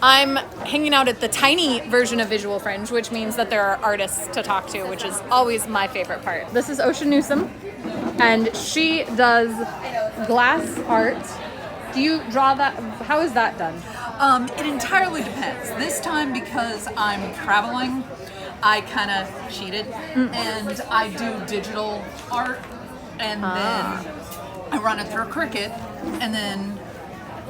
I'm hanging out at the tiny version of Visual Fringe, which means that there are artists to talk to, which is always my favorite part. This is Osha Newsome, and she does glass art. Do you draw that? How is that done? It entirely depends. This time, because I'm traveling, I kind of cheated, and I do digital art, and then I run it through Cricut, and then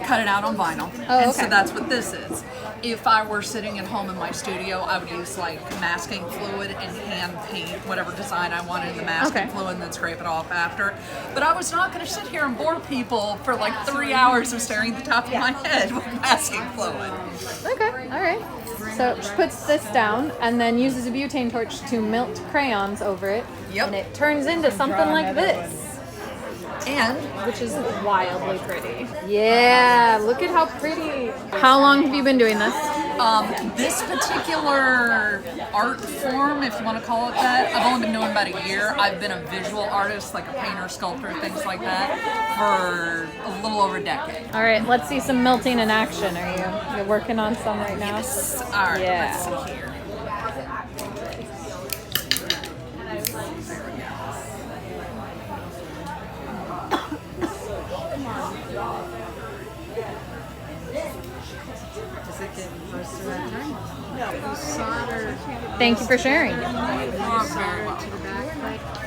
cut it out on vinyl. And so that's what this is. If I were sitting at home in my studio, I would use like masking fluid and hand paint whatever design I wanted in the masking fluid and then scrape it off after. But I was not going to sit here and bore people for like 3 hours of staring at the top of my head with masking fluid. Okay, all right. So she puts this down and then uses a butane torch to melt crayons over it. Yep. And it turns into something like this. And which is wildly pretty. Yeah, look at how pretty. How long have you been doing this? This particular art form, if you want to call it that, I've only been doing about a year. I've been a visual artist, like a painter, sculptor, things like that, for a little over a decade. All right, let's see some melting in action. Are you're working on some right now? Yes. All right, let's see here. Thank you for sharing.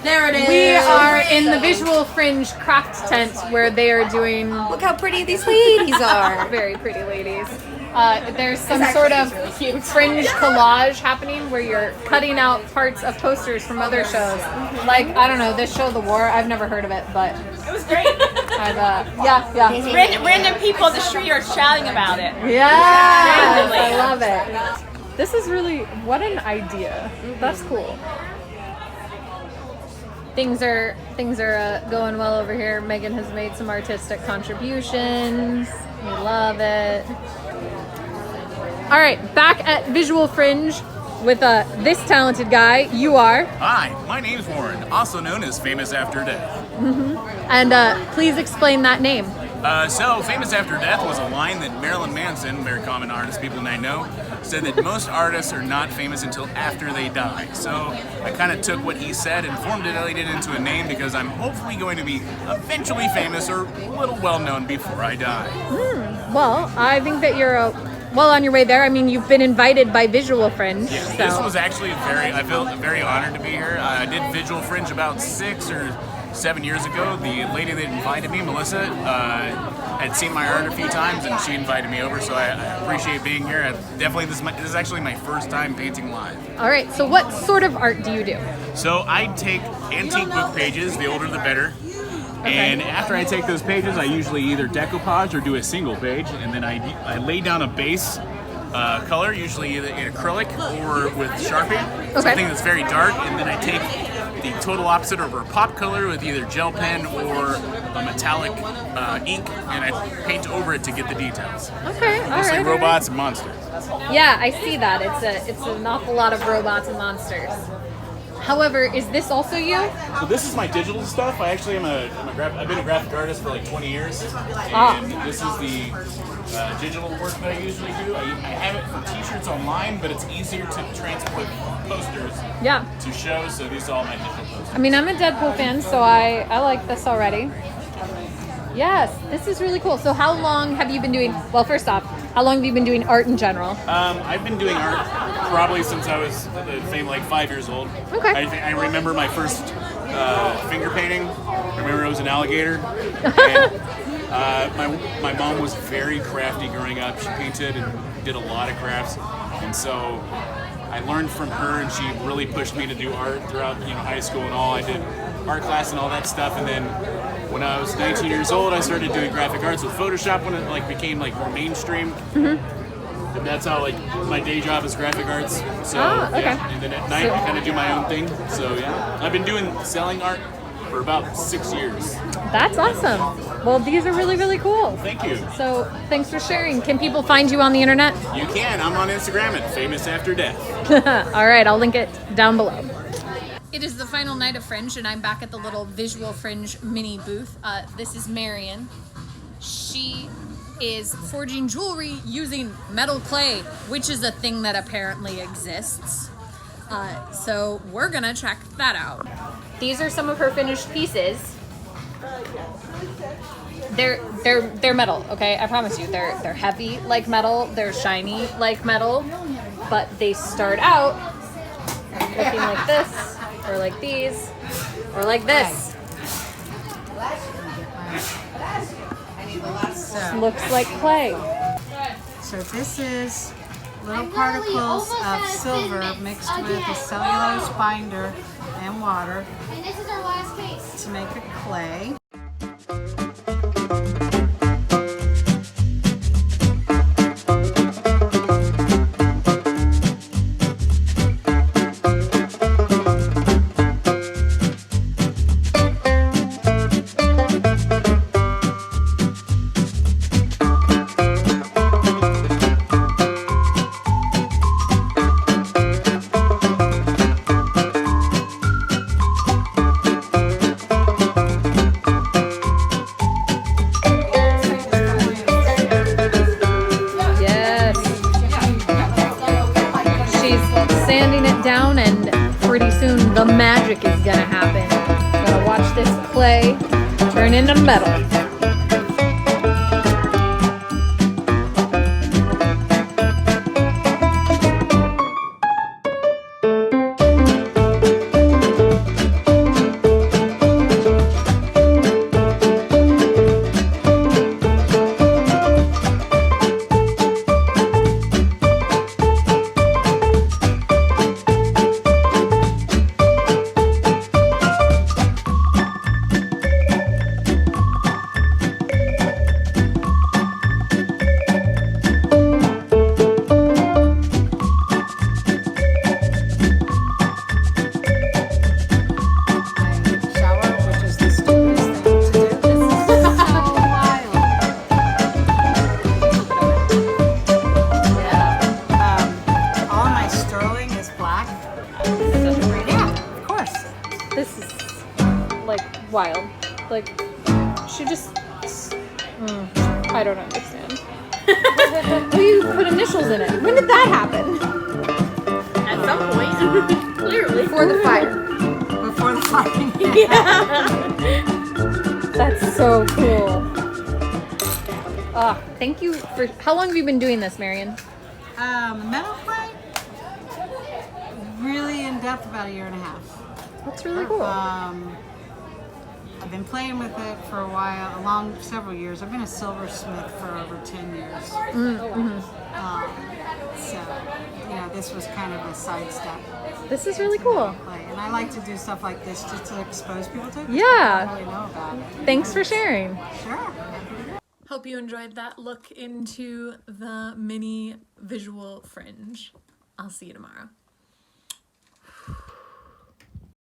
There it is. We are in the Visual Fringe craft tent where they are doing... Look how pretty these ladies are. Very pretty ladies. There's some sort of fringe collage happening where you're cutting out parts of posters from other shows. Like, I don't know, this show, The War, I've never heard of it, but... It was great. Random people on the street are shouting about it. Yeah, I love it. This is really, what an idea. That's cool. Things are going well over here. Megan has made some artistic contributions. We love it. All right, back at Visual Fringe with this talented guy. You are. Hi, my name's Warren, also known as Famous After Death. And please explain that name. So, Famous After Death was a line that Marilyn Manson, very common artist, people I know, said that most artists are not famous until after they die. So, I kind of took what he said and formulated it into a name because I'm hopefully going to be eventually famous or a little well-known before I die. Well, I think that you're well on your way there. I mean, you've been invited by Visual Fringe. Yeah, so. This was actually I feel very honored to be here. I did Visual Fringe about 6 or 7 years ago. The lady that invited me, Melissa, had seen my art a few times and she invited me over, so I appreciate being here. This is actually my first time painting live. All right, so what sort of art do you do? So I take antique book pages, the older the better. And after I take those pages, I usually either decoupage or do a single page, and then I lay down a base color, usually either in acrylic or with Sharpie, something that's very dark, and then I take the total opposite of a pop color with either gel pen or a metallic ink, and I paint over it to get the details. Okay, all Mostly right. robots and monsters. Yeah, I see that. It's an awful lot of robots and monsters. However, is this also you? So this is my digital stuff. I actually I've been a graphic artist for like 20 years, and this is the digital work that I usually do. I have it for t-shirts online, but it's easier to transport posters to shows, so these are all my digital posters. I mean, I'm a Deadpool fan, so I like this already. Yes, this is really cool. So how long have you been doing, well, first off, how long have you been doing art in general? I've been doing art probably since I was like 5 years old. Okay. I remember my first finger painting. I remember it was an alligator. And, my mom was very crafty growing up. She painted and did a lot of crafts. And so I learned from her, and she really pushed me to do art throughout high school and all. I did art class and all that stuff, and then when I was 19 years old, I started doing graphic arts with Photoshop when it became more mainstream. And that's how my day job is graphic arts. So yeah, and then at night I kind of do my own thing. So yeah, I've been selling art for about 6 years. That's awesome. Well, these are really, really cool. Thank you. So thanks for sharing. Can people find you on the internet? You can. I'm on Instagram at Famous After Death. All right, I'll link it down below. It is the final night of Fringe, and I'm back at the little Visual Fringe mini booth. This is Marion. She is forging jewelry using metal clay, which is a thing that apparently exists. So we're gonna check that out. These are some of her finished pieces. They're metal, okay? I promise you, they're heavy like metal, they're shiny like metal, but they start out looking like this, or like these, or like this. So, Looks like clay. so this is little particles of silver mixed with a cellulose binder and water And this is our last case. to make a clay. Yes. She's sanding it down, and pretty soon the magic is gonna happen. Gonna watch this clay turn into metal. Shower, which is the stupidest thing to do. This is so wild. All my sterling is black. Yeah, of course. This is like wild. Like she just. I don't understand. Oh, you put initials in it. When did that happen? At some point, clearly. Before the fire. Before the fighting. That's so cool. Thank you for. How long have you been doing this, Marion? Metal clay, really in depth, about a year and a half. That's really cool. I've been playing with it for a while, several years. I've been a silversmith for over 10 years. So, this was kind of a sidestep. This is really cool. Play. And I like to do stuff like this just to expose people to it. 'Cause Yeah. people don't really know about it. Thanks for sharing. Sure. Hope you enjoyed that look into the mini visual Fringe. I'll see you tomorrow.